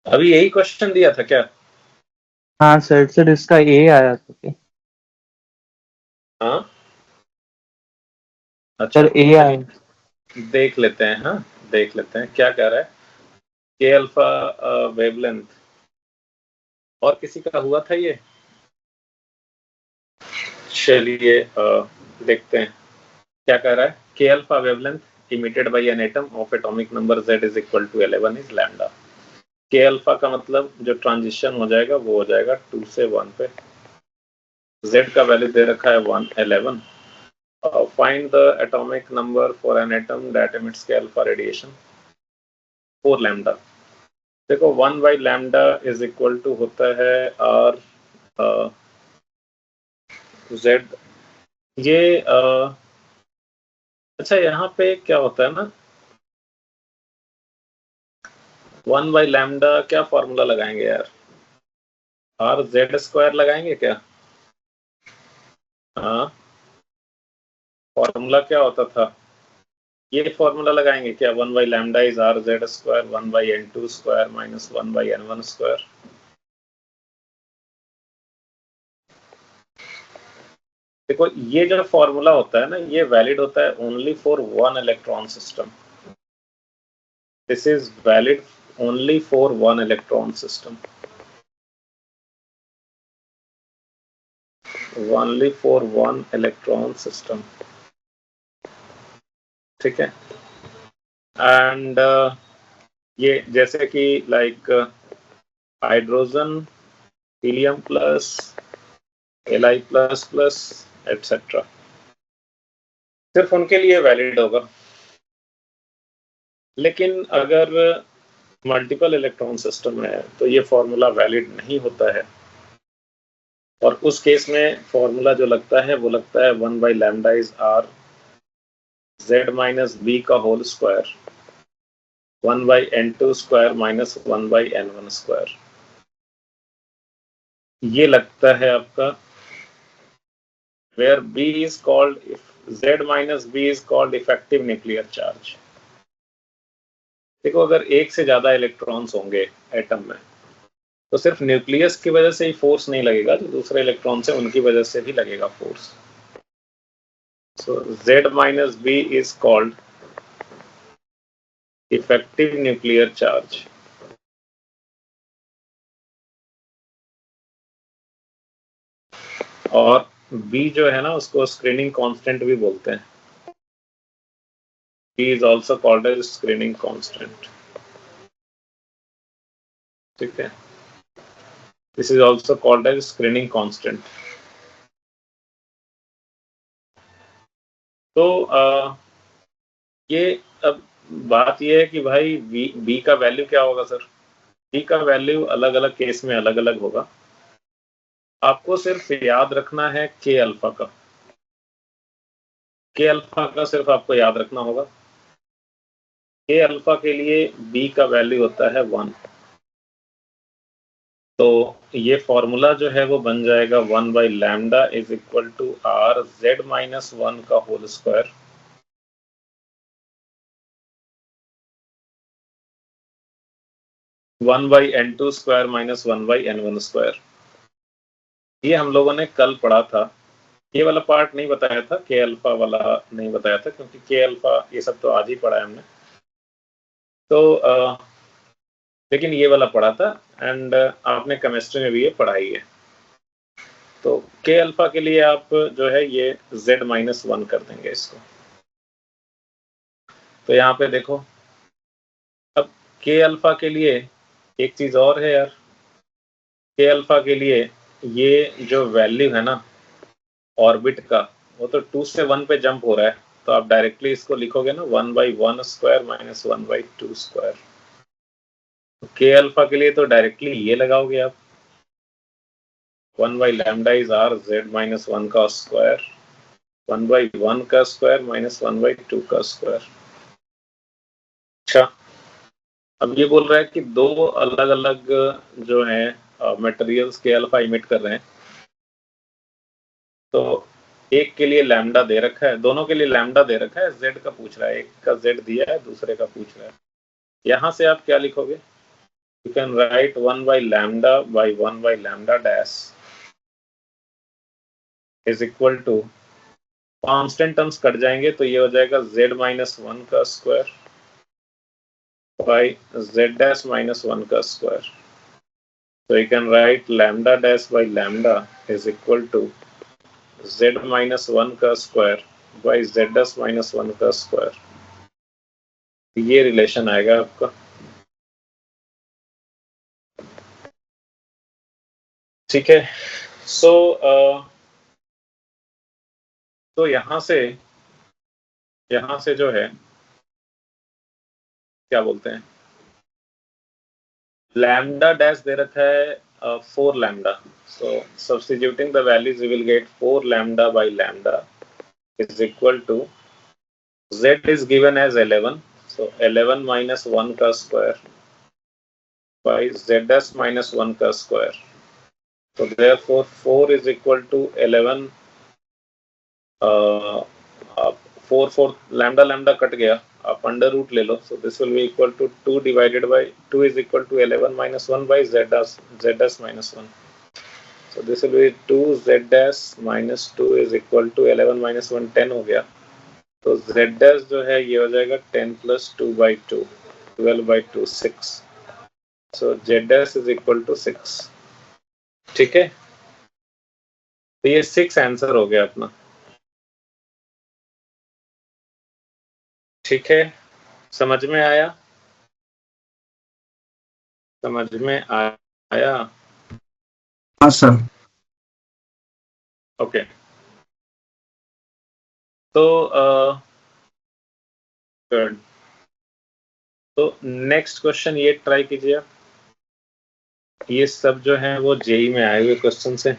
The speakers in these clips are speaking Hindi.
अभी यही क्वेश्चन दिया था क्या? हाँ सर इसका ए आया था क्या? हाँ, अच्छा सर ए आया। चलिए देख लेते हैं। हाँ, देख लेते हैं क्या कह रहा है। के अल्फा वेवलेंथ, और किसी का हुआ था ये? चलिए देखते हैं क्या कह रहा है। K alpha wavelength emitted by an atom of atomic number z is equal to 11 is lambda. K alpha का मतलब जो ट्रांजिशन हो जाएगा वो हो जाएगा 2 से 1 पे। z का वैल्यू दे रखा है 11। Find the atomic number for an atom that emits K alpha radiation 4 lambda. देखो 1 by lambda is equal to होता है आर जेड। ये अच्छा यहाँ पे क्या होता है ना, 1 बाई लैम्डा क्या फॉर्मूला लगाएंगे यार? आर जेड स्क्वायर लगाएंगे क्या? हाँ, फॉर्मूला क्या होता था? ये फॉर्मूला लगाएंगे क्या? 1 by lambda is R Z square 1 by N two square minus 1 by N one square. देखो ये जो फॉर्मूला होता है ना, ये वैलिड होता है only for one electron system. This is valid only for one electron system, only for one electron system. ठीक है। एंड ये जैसे कि like hydrogen, helium plus, L plus plus etcetera, सिर्फ उनके लिए वैलिड होगा। लेकिन अगर मल्टीपल इलेक्ट्रॉन सिस्टम है तो ये फॉर्मूला वैलिड नहीं होता है, और उस केस में फॉर्मूला जो लगता है वो लगता है 1 by lambda is R Z minus B का whole square 1 by N two square minus 1 by N one square. ये लगता है आपका where b is called if z minus b is called effective nuclear charge। देखो अगर एक से ज्यादा इलेक्ट्रॉन्स होंगे एटम में तो सिर्फ न्यूक्लियस की वजह से ही फोर्स नहीं लगेगा, जो दूसरे इलेक्ट्रॉन से उनकी वजह से भी लगेगा force. So z minus b is called effective nuclear charge। और b जो है ना उसको स्क्रीनिंग कांस्टेंट भी बोलते हैं। b is also called as screening constant। ठीक है, this is also called as screening constant। तो ये अब बात ये है कि भाई बी का वैल्यू क्या होगा सर? बी का वैल्यू अलग अलग केस में अलग अलग होगा। आपको सिर्फ याद रखना है के अल्फा का। के अल्फा का सिर्फ आपको याद रखना होगा। के अल्फा के लिए बी का वैल्यू होता है 1। तो ये फॉर्मूला जो है वो बन जाएगा 1 by lambda is equal to R Z minus 1 का whole square 1 by N two square minus 1 by N one square. ये हम लोगों ने कल पढ़ा था। ये वाला पार्ट नहीं बताया था, के अल्फा वाला नहीं बताया था, क्योंकि के अल्फा ये सब तो आज ही पढ़ा है हमने। तो लेकिन ये वाला पढ़ा था, एंड आपने केमिस्ट्री में भी ये पढ़ाई है। तो के अल्फा के लिए आप जो है ये z माइनस 1 कर देंगे इसको। तो यहाँ पे देखो, अब के अल्फा के लिए एक चीज और है यार। के अल्फा के लिए ये जो वैल्यू है ना ऑर्बिट का, वो तो 2 से 1 पे जंप हो रहा है। तो आप डायरेक्टली इसको लिखोगे ना 1 by one square minus 1 by two square. के अल्फा के लिए तो डायरेक्टली ये लगाओगे आप 1 by lambda is R Z minus 1 का स्क्वायर 1 बाई 1 का स्क्वायर माइनस 1 बाई 2 का स्क्वायर। अच्छा, अब ये बोल रहा है कि दो अलग अलग जो है मटेरियल्स के अल्फा इमिट कर रहे हैं। तो एक के लिए लैम्डा दे रखा है, दोनों के लिए लैम्डा दे रखा है, जेड का पूछ रहा है। एक का जेड दिया है, दूसरे का पूछ रहा है। यहां से आप क्या लिखोगे? you can write 1 by lambda by 1 by lambda dash is equal to, constant terms cut जाएंगे तो ये हो जाएगा z माइनस 1 का square by z dash minus 1 का square. So you can write lambda dash by lambda is equal to z minus 1 का square by z dash minus 1 का स्क्वायर. ये रिलेशन आएगा आपका. ठीक है. तो यहां से जो है क्या बोलते हैं, लैम्डा डैश दे रखा है 4 lambda. So substituting the values we will get 4 lambda by lambda is equal to, z is given as 11, so 11 minus 1 का square by z dash minus 1 का square. So therefore 4 is equal to 11, 4 lambda cut गया, आप अंडर रूट ले लो. So this will be equal to 2 divided by 2 is equal to 11 minus 1 by z dash minus 1. So this will be 2 z dash minus 2 is equal to 11 minus 1, 10 हो गया. तो z dash जो है ये हो जाएगा 10 plus 2 by 2, 12 by 2, 6. So z dash is equal to 6. ठीक है, तो ये 6 आंसर हो गया अपना. ठीक है, समझ में आया? समझ में आया? हाँ सर. ओके. तो गुड. तो नेक्स्ट क्वेश्चन ये ट्राई कीजिए. ये सब जो है वो जेई में आए हुए क्वेश्चन से,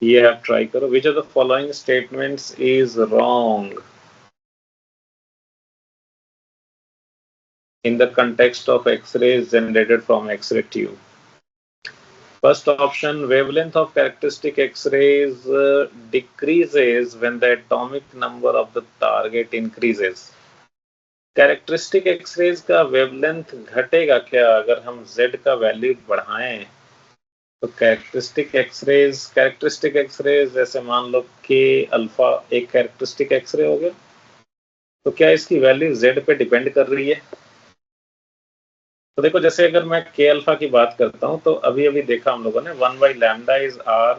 ये आप ट्राई करो. विच of the following statements is wrong in the context of X-rays generated from X-ray tube? First option, wavelength of characteristic X-rays decreases when the atomic number of the target increases. Characteristic X-rays का वेवलेंथ घटेगा क्या अगर हम Z का वैल्यू बढ़ाएं? तो कैरेक्टरिस्टिक एक्सरेज जैसे मान लो K अल्फा एक कैरेक्टरिस्टिक एक्सरे हो गया, तो क्या इसकी वैल्यू Z पे डिपेंड कर रही है? तो देखो, जैसे अगर मैं K अल्फा की बात करता हूं तो अभी देखा हम लोगों ने 1 by lambda is R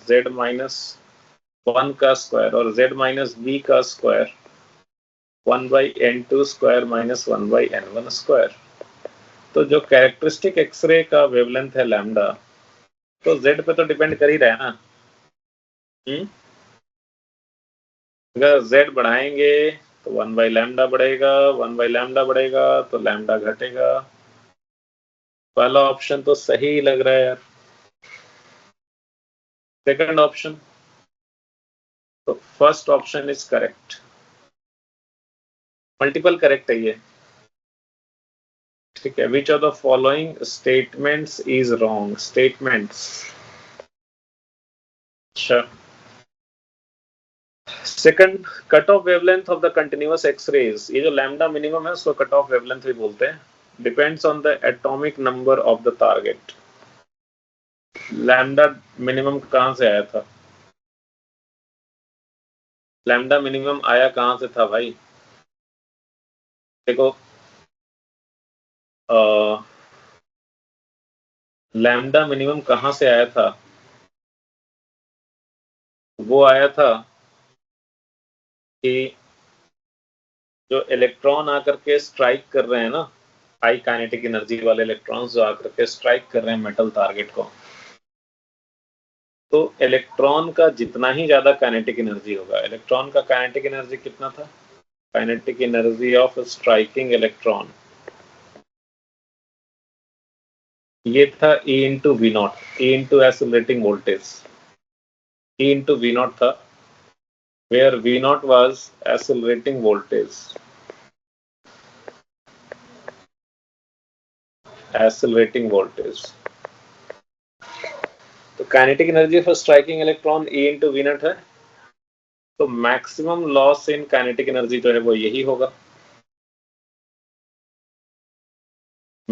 Z minus 1 का स्क्वायर और Z minus B का square 1 by N2 square minus 1 by N1 square. तो जो कैरेक्टरिस्टिक एक्सरे का वेवलेंथ है लैम्डा, तो Z पे तो डिपेंड कर ही रहा है ना. अगर Z बढ़ाएंगे तो 1 by lambda बढ़ेगा, 1 by lambda बढ़ेगा तो लैम्डा घटेगा. पहला ऑप्शन तो सही लग रहा है यार. सेकंड ऑप्शन, तो first option is correct. Multiple correct है ये. ठीक है. Which of the following statements is wrong? Statements. अच्छा. Second, cut off wavelength of the continuous X-rays. ये जो लैम्डा मिनिमम है उसको कट ऑफ वेवलेंथ भी बोलते हैं. Depends on the atomic number of the target. Lambda minimum कहां से आया था? लैम्डा मिनिमम आया कहां से था भाई? देखो, लैम्डा मिनिमम कहां से आया था? वो आया था कि जो इलेक्ट्रॉन आकर के स्ट्राइक कर रहे हैं ना, हाई काइनेटिक एनर्जी वाले इलेक्ट्रॉन्स जो आकर के स्ट्राइक कर रहे हैं मेटल टारगेट को, तो इलेक्ट्रॉन का जितना ही ज्यादा काइनेटिक एनर्जी होगा, इलेक्ट्रॉन का काइनेटिक एनर्जी कितना था? Kinetic energy of striking electron ये था E into V naught, E into accelerating voltage. E into V naught था, where V naught was accelerating voltage. Accelerating voltage. तो kinetic energy for striking electron E into V naught है, तो maximum loss in kinetic energy जो है वो यही होगा.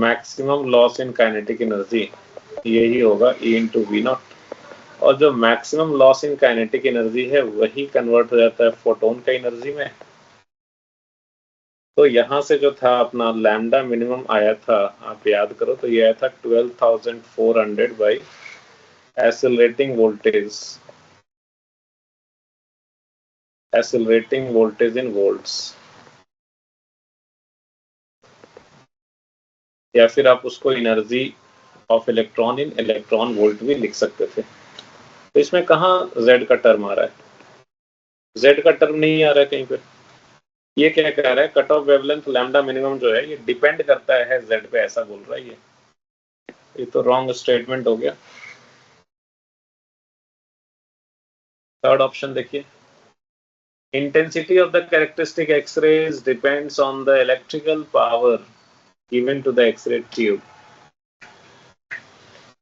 Maximum loss in kinetic energy यही होगा E इंटू वी नॉट, और जो maximum loss in kinetic energy है वही कन्वर्ट हो जाता है फोटोन का एनर्जी में। तो यहाँ से जो था अपना लैम्डा मिनिमम आया था, आप याद करो तो ये आया था 12,400 by accelerating voltage in volts, या फिर आप उसको energy of electron in electron volt भी लिख सकते थे। तो इसमें कहाँ Z का टर्म आ रहा है? Z का टर्म नहीं आ रहा है कहीं पे। ये क्या कह रहा है, cut off wavelength lambda minimum जो है ये डिपेंड करता है Z पे, ऐसा बोल रहा है ये तो रॉन्ग स्टेटमेंट हो गया। थर्ड ऑप्शन देखिए, intensity of the characteristic X-rays depends on the electrical power given to the X-ray tube.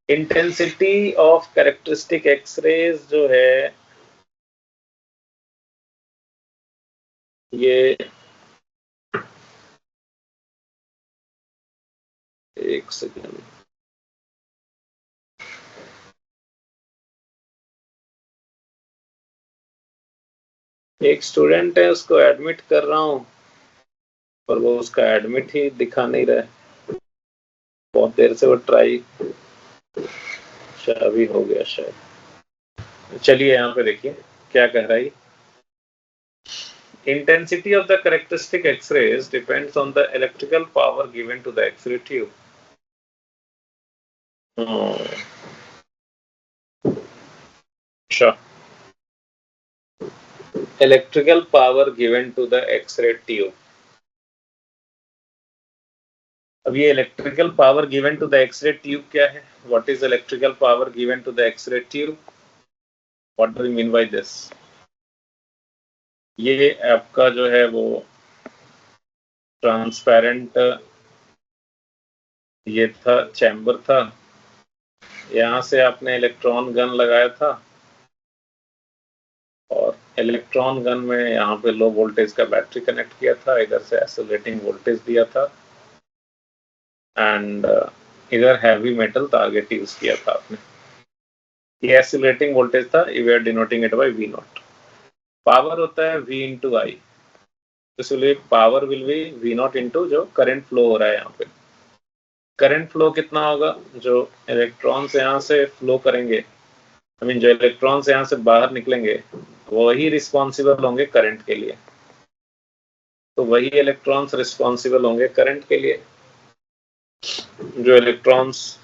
Intensity of characteristic X-rays जो है ये एक सेकेंड, एक स्टूडेंट है उसको एडमिट कर रहा हूँ पर वो उसका एडमिट ही दिखा नहीं रहा है, बहुत देर से वो ट्राई, अभी हो गया शायद। चलिए यहाँ पे देखिए क्या कह रहा है। Intensity of the characteristic X-rays depends on the electrical power given to the X-ray tube. Sure. Electrical power given to the X-ray tube. अब ये electrical power given to the X-ray tube क्या है? What is electrical power given to the X-ray tube? What do we mean by this? ये आपका जो है वो ट्रांसपेरेंट ये था, चैम्बर था, यहाँ से आपने इलेक्ट्रॉन गन लगाया था और इलेक्ट्रॉन गन में यहाँ पे लो वोल्टेज का बैटरी कनेक्ट किया था, इधर से एक्सेलरेटिंग वोल्टेज दिया था एंड इधर हैवी मेटल टारगेट यूज किया था आपने। ये एक्सेलरेटिंग वोल्टेज था, we are denoting it by V naught. Power होता है V इंटू आई, इसलिए power will be V naught into जो करंट फ्लो हो रहा है यहाँ पे। करंट फ्लो कितना होगा, जो इलेक्ट्रॉन्स यहाँ से फ्लो करेंगे, आई मीन जो इलेक्ट्रॉन्स यहाँ से बाहर निकलेंगे वही रिस्पॉन्सिबल होंगे करंट के लिए, तो वही इलेक्ट्रॉन्स रिस्पॉन्सिबल होंगे करंट के लिए। जो इलेक्ट्रॉन्स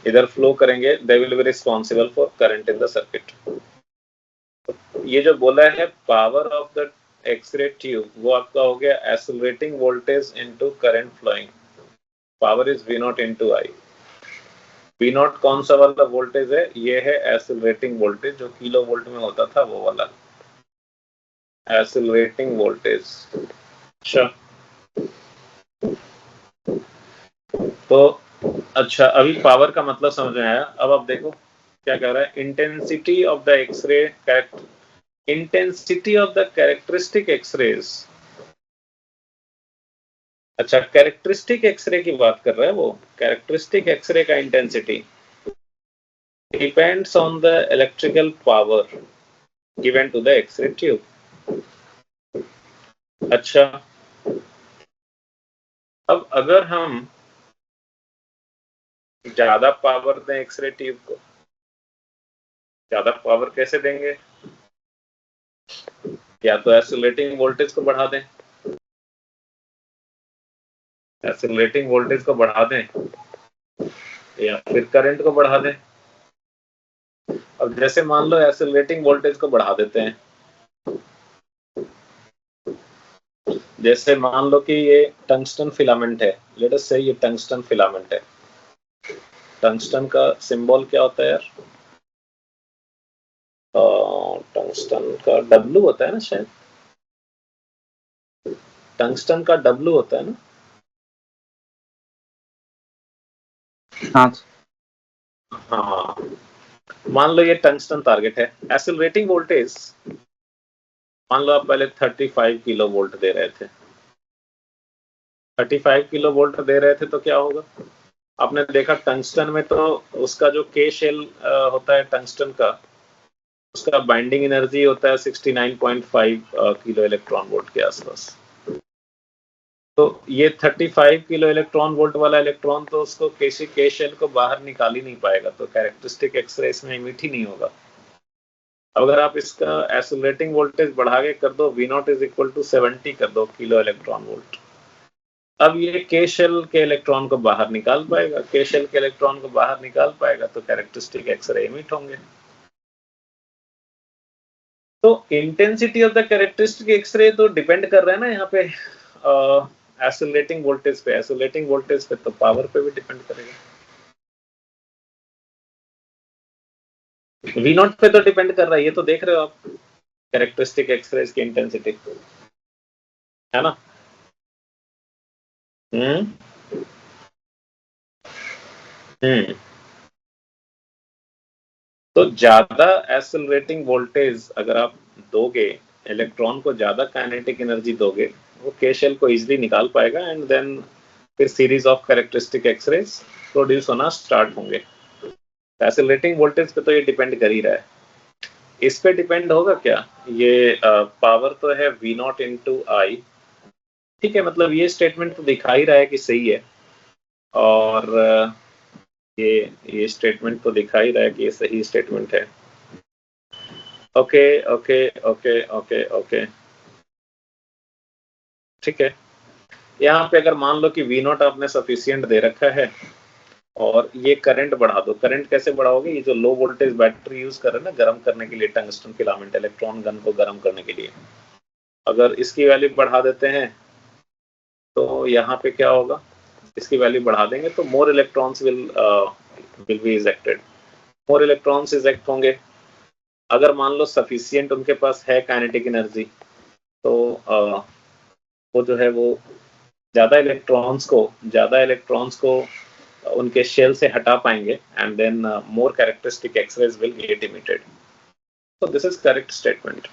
इधर फ्लो करेंगे they will be responsible for current in the circuit. ये जो बोला है power of the X-ray tube वो आपका हो गया accelerating voltage into current flowing, power is V naught into I. V naught कौन सा वाला वोल्टेज है, ये है एक्सेलरेटिंग वोल्टेज जो किलो वोल्ट में होता था वो वाला एक्सेलरेटिंग वोल्टेज। अच्छा तो अच्छा अभी पावर का मतलब समझ में आया। अब आप देखो क्या कह रहा है, intensity of the X-ray, intensity of the characteristic X-rays. अच्छा कैरेक्टरिस्टिक एक्सरे की बात कर रहा है वो, कैरेक्टरिस्टिक एक्सरे का intensity depends on the electrical power given to the X-ray tube. अच्छा अब अगर हम ज्यादा पावर दें एक्सरे ट्यूब को, ज्यादा पावर कैसे देंगे, या तो एक्सेलरेटिंग वोल्टेज को बढ़ा दें, एक्सेलरेटिंग वोल्टेज को बढ़ा दें या फिर करंट को बढ़ा दें। अब जैसे मान लो एक्सेलरेटिंग वोल्टेज को बढ़ा देते हैं, जैसे मान लो कि ये टंगस्टन फिलामेंट है, लेट अस से ये टंगस्टन फिलामेंट है। टंगस्टन का सिंबल क्या होता है यार, टंगस्टन का W होता है ना शायद, टंगस्टन का W होता है ना। हाँ मान लो ये टंगस्टन टारगेट है, एक्सेलरेटिंग वोल्टेज मान लो आप पहले 35 किलो वोल्ट दे रहे थे, 35 किलो वोल्ट दे रहे थे तो क्या होगा? आपने देखा टंगस्टन में तो उसका जो के शेल होता है टंगस्टन का, उसका बाइंडिंग एनर्जी होता है 69.5 किलो इलेक्ट्रॉन वोल्ट के आसपास। तो ये 35 किलो इलेक्ट्रॉन वोल्ट वाला इलेक्ट्रॉन तो उसको के शेल को बाहर निकाल ही नहीं पाएगा, तो कैरेक्टरिस्टिक एक्सरे इसमें इमिट ही नहीं होगा। अगर आप इसका एसिलेटिंग वोल्टेज बढ़ा के कर दो, V0 इज इक्वल टू 70 कर दो किलो इलेक्ट्रॉन वोल्ट, अब ये के शेल के इलेक्ट्रॉन को बाहर निकाल पाएगा, के शेल के इलेक्ट्रॉन को बाहर निकाल पाएगा तो कैरेक्टरिस्टिक एक्सरे इमिट होंगे। तो intensity of the characteristic X-ray तो डिपेंड कर रहा है ना यहाँ पे एसिलेटिंग वोल्टेज पे, एसिलेटिंग वोल्टेज पे तो पावर पे भी डिपेंड करेगा। V0 पे तो डिपेंड कर रहा है, ये तो देख रहे हो आप कैरेक्टरिस्टिक एक्सरेज की इंटेंसिटी, है ना? तो ज्यादा एसिलरेटिंग वोल्टेज अगर आप दोगे, इलेक्ट्रॉन को ज्यादा काइनेटिक एनर्जी दोगे, वो के शेल को इजीली निकाल पाएगा एंड देन फिर series of characteristic X-rays produce होना स्टार्ट होंगे। एसिलरेटिंग वोल्टेज पे तो ये डिपेंड कर ही रहा है। इस पे डिपेंड होगा क्या? ये पावर तो है V0 इंटू आई, ठीक है, मतलब ये स्टेटमेंट तो दिखा ही रहा है कि सही है, और ये स्टेटमेंट तो दिखा ही रहा है कि ये सही स्टेटमेंट है। Okay okay okay okay okay, ठीक है। यहाँ पे अगर मान लो कि V0 आपने सफिशियंट दे रखा है और ये करंट बढ़ा दो, करंट कैसे बढ़ाओगे? ये जो लो वोल्टेज बैटरी यूज कर रहे हैं ना गर्म करने के लिए, टंगस्टन फिलामेंट इलेक्ट्रॉन गन को गर्म करने के लिए, अगर इसकी वैल्यू बढ़ा देते हैं तो यहाँ पे क्या होगा? इसकी वैल्यू बढ़ा देंगे तो मोर electrons will be ejected, more electrons eject होंगे। अगर मान लो सफिशियंट उनके पास है काइनेटिक एनर्जी, तो वो जो है वो ज्यादा इलेक्ट्रॉन्स को उनके शेल से हटा पाएंगे and then more characteristic X-rays will get emitted. So this is correct statement.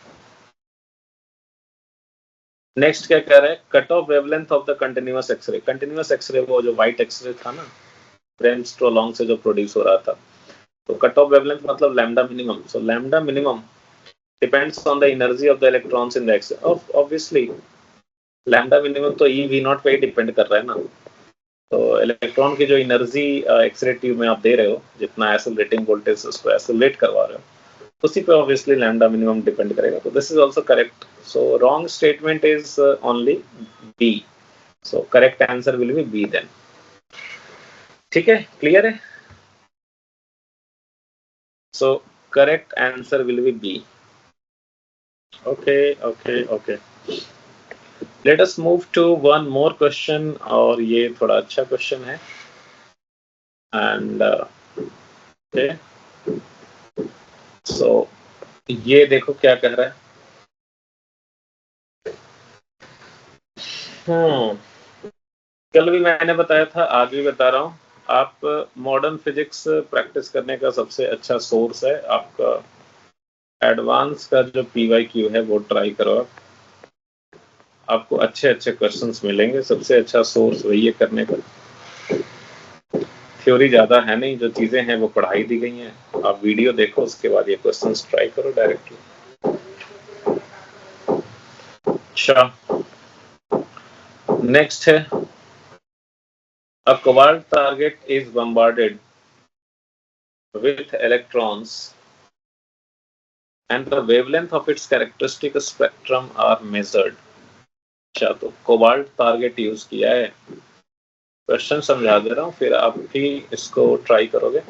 Next क्या कह रहा है? Cut off wavelength of the continuous X-ray. Continuous X-ray वो जो व्हाइट एक्सरे था ना फ्रेंच प्रोलॉन्ग से जो प्रोड्यूस हो रहा था, तो कट ऑफ वेवलेंथ मतलब lambda minimum. So lambda minimum depends on the energy of the electrons in the X-ray. Obviously lambda minimum तो ई V0 पे ही डिपेंड कर रहा है ना। तो इलेक्ट्रॉन की जो एनर्जी एक्सरे ट्यूब में आप दे रहे हो, जितना एसिलेटिंग वोल्टेज उसको एसिलेट करवा रहे हो, उसी पे ऑब्वियसली लैम्डा मिनिमम डिपेंड करेगा। तो this is also correct. So wrong statement is only B, so correct answer will be B then. ठीक है, क्लियर है? So correct answer will be B. Okay okay okay, let us move to one more question, और ये थोड़ा अच्छा क्वेश्चन है एंड ओके, सो ये देखो क्या कह रहा है। कल भी मैंने बताया था, आज भी बता रहा हूँ, आप मॉडर्न फिजिक्स प्रैक्टिस करने का सबसे अच्छा सोर्स है आपका एडवांस का जो PYQ है, वो ट्राई करो आप, आपको अच्छे अच्छे क्वेश्चंस मिलेंगे। सबसे अच्छा सोर्स वही है करने का। थ्योरी ज्यादा है नहीं, जो चीजें हैं वो पढ़ाई दी गई हैं, आप वीडियो देखो उसके बाद ये क्वेश्चंस ट्राई करो डायरेक्टली। अच्छा, नेक्स्ट है, a cobalt target is bombarded with electrons and the wavelength of its characteristic spectrum are measured। अच्छा, तो कोबाल्ट टारगेट यूज किया है। क्वेश्चन समझा दे रहा हूँ, फिर आप भी इसको ट्राई करोगे।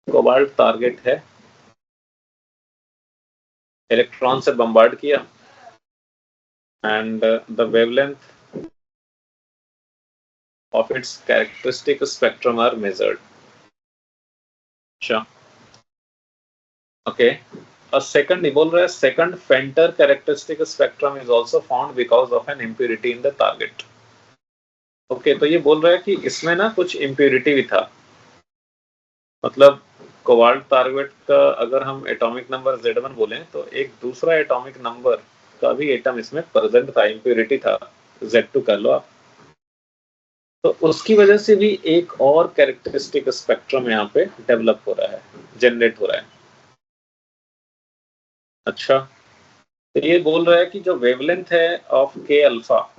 कोबाल्ट टारगेट है, इलेक्ट्रॉन से बम्बार्ड किया and the wavelength of its characteristic spectrum are measured। अच्छा, ओके। A second ये बोल रहा है, second Fenter characteristic spectrum is also found because of an impurity in the target। Okay, तो ये बोल रहा है कि इसमें ना कुछ impurity भी था, मतलब कोबाल्ट टारगेट का अगर हम एटॉमिक नंबर Z1 बोलें तो एक दूसरा एटॉमिक नंबर का भी एटम इसमें प्रेजेंट था, impurity था, Z2 कर लो आप। तो उसकी वजह से भी एक और कैरेक्टरिस्टिक स्पेक्ट्रम यहाँ पे डेवलप हो रहा है, जनरेट हो रहा है। अच्छा, तो ये बोल रहा है कि जो वेवलेंथ है ऑफ के अल्फा,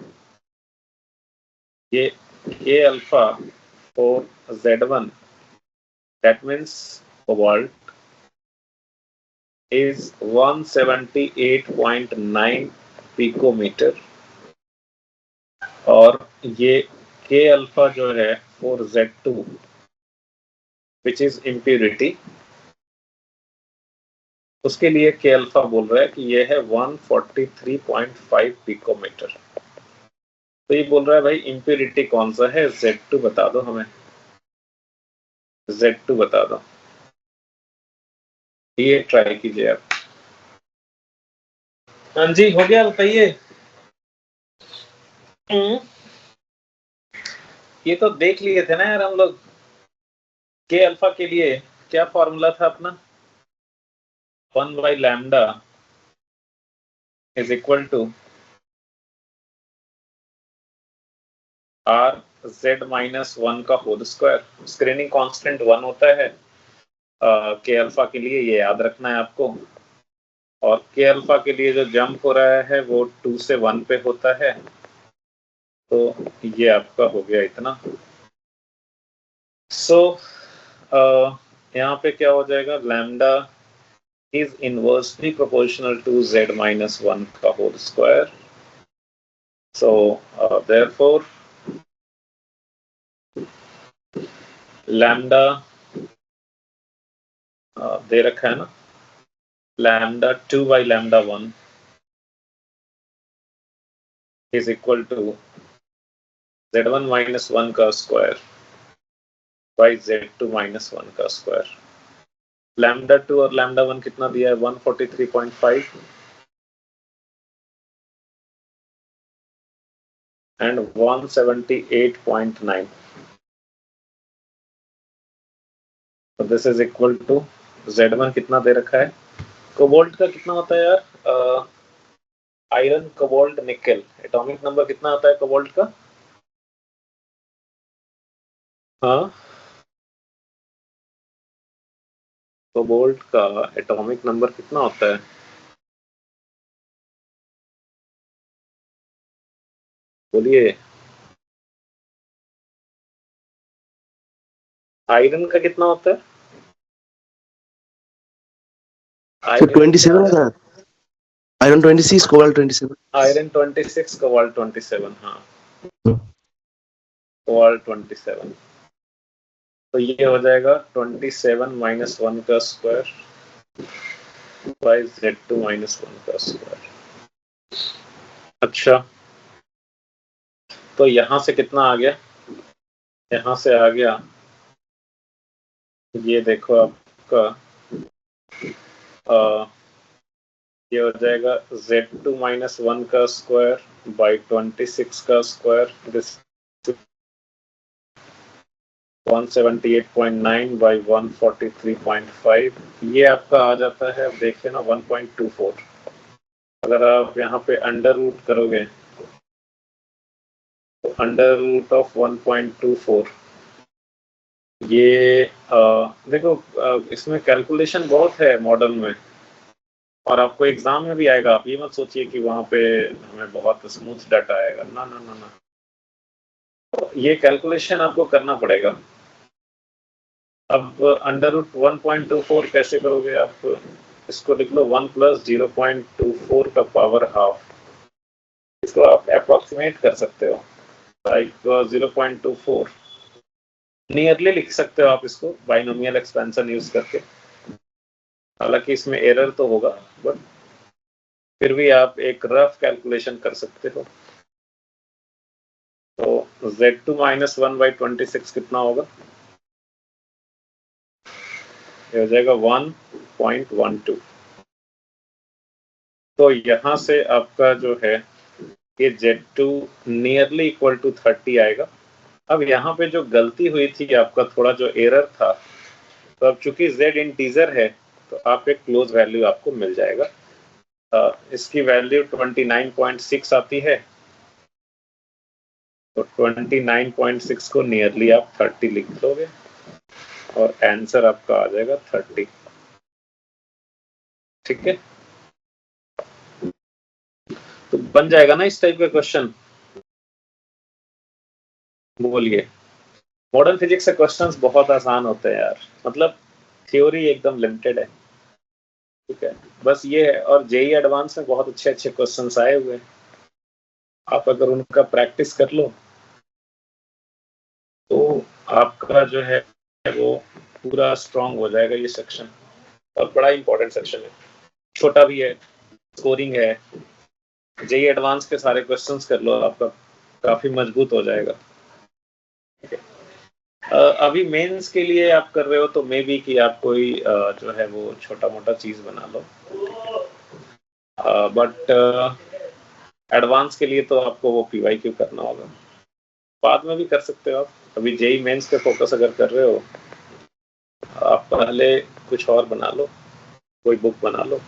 ये K alpha for Z1, that means cobalt is 178.9 picometre, और ये के अल्फा जो है for Z2 which is impurity, उसके लिए के अल्फा बोल रहा है कि ये है 143.5 पिकोमीटर। तो ये बोल रहा है भाई इम्प्योरिटी कौन सा है, Z2 बता दो हमें, Z2 बता दो। ये ट्राई कीजिए आप। हाँ जी, हो गया, बताइए। ये तो देख लिए थे ना यार हम लोग। के अल्फा के लिए क्या फॉर्मूला था अपना, one by lambda is equal to R Z -1 का होल स्क्वायर। स्क्रीनिंग कांस्टेंट 1 होता है के अल्फा के लिए, ये याद रखना है आपको। और के अल्फा के लिए जो जंप हो रहा है वो 2 से 1 पे होता है, तो ये आपका हो गया इतना। सो यहाँ पे क्या हो जाएगा, lambda is inversely proportional to Z -1 का whole square. So therefore lambda दे रखा है ना, lambda 2/λ1 is equal to Z1 -1 का स्क्वायर by Z2 -1 का स्क्वायर। लैम्डा 2 और लैम्डा 1 कितना दिया है, 143.5 एंड 178.9। तो this is equal to Z1 कितना दे रखा है, कोबाल्ट का कितना होता है यार, iron cobalt nickel, atomic number कितना आता है कोबाल्ट का, हाँ कोबाल्ट का एटॉमिक नंबर कितना होता है, बोलिए। आयरन का कितना होता है, सर 27 है sir, iron 26, cobalt 27। Iron 26, cobalt 27, हाँ कोबाल्ट 27। तो ये हो जाएगा 27 -1 का स्क्वायर बाय Z2 -1 का स्क्वायर। अच्छा, तो यहां से कितना आ गया, यहां से आ गया, ये देखो आपका ये हो जाएगा Z2 -1 का स्क्वायर बाय 26 का स्क्वायर, दिस 178.9 बाय 143.5, ये आपका आ जाता है, अब देखिए ना 1.24। अगर आप यहाँ पे अंडर रूट करोगे तो अंडर रूट ऑफ 1.24, ये देखो इसमें कैलकुलेशन बहुत है मॉडल में, और आपको एग्जाम में भी आएगा। आप ये मत सोचिए कि वहां पे हमें बहुत स्मूथ डाटा आएगा, ना ना ना ना, तो ये कैलकुलेशन आपको करना पड़ेगा। अब अंडर रूट 1.24 कैसे करोगे आप, इसको लिख लो 1 + 0.24 का पावर हाफ, इसको आप अप्रोक्सीमेट कर सकते हो, लाइक 0.24 नियरली लिख सकते हो आप इसको बाइनोमियल एक्सपेंशन यूज करके। हालांकि इसमें एरर तो होगा, बट फिर भी आप एक रफ कैलकुलेशन कर सकते हो। तो Z2 -1/26 कितना होगा, ये हो जाएगा 1.12। तो यहाँ से आपका जो है ये Z2 नियरली इक्वल टू 30 आएगा। अब यहाँ पे जो गलती हुई थी आपका, थोड़ा जो एरर था, तो अब चूंकि Z इंटीजर है तो आप एक क्लोज वैल्यू आपको मिल जाएगा। इसकी वैल्यू 29.6 आती है, तो 29.6 को नियरली आप 30 लिख दोगे और आंसर आपका आ जाएगा 30। ठीक है, तो बन जाएगा ना इस टाइप का क्वेश्चन। बोलिए, मॉडर्न फिजिक्स से क्वेश्चंस बहुत आसान होते हैं यार, मतलब थ्योरी एकदम लिमिटेड है। ठीक है, बस ये है। और जेई एडवांस में बहुत अच्छे अच्छे क्वेश्चंस आए हुए हैं, आप अगर उनका प्रैक्टिस कर लो तो आपका जो है वो पूरा स्ट्रांग हो जाएगा ये सेक्शन। और बड़ा इंपॉर्टेंट सेक्शन है, छोटा भी है, स्कोरिंग है। जेई एडवांस के सारे क्वेश्चंस कर लो, आपका काफी मजबूत हो जाएगा। अभी मेंस के लिए आप कर रहे हो तो मे बी कि आप कोई जो है वो छोटा मोटा चीज बना लो, बट एडवांस के लिए तो आपको वो पीवाईक्यू करना होगा। बाद में भी कर सकते हो आप, अभी जेई मेंस पे फोकस अगर कर रहे हो, आप पहले कुछ और बना लो, कोई बुक बना लो,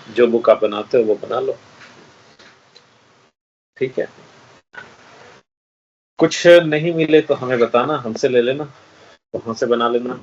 जो बुक आप बनाते हो वो बना लो। ठीक है, कुछ नहीं मिले तो हमें बताना, हमसे ले लेना, वहां से बना लेना।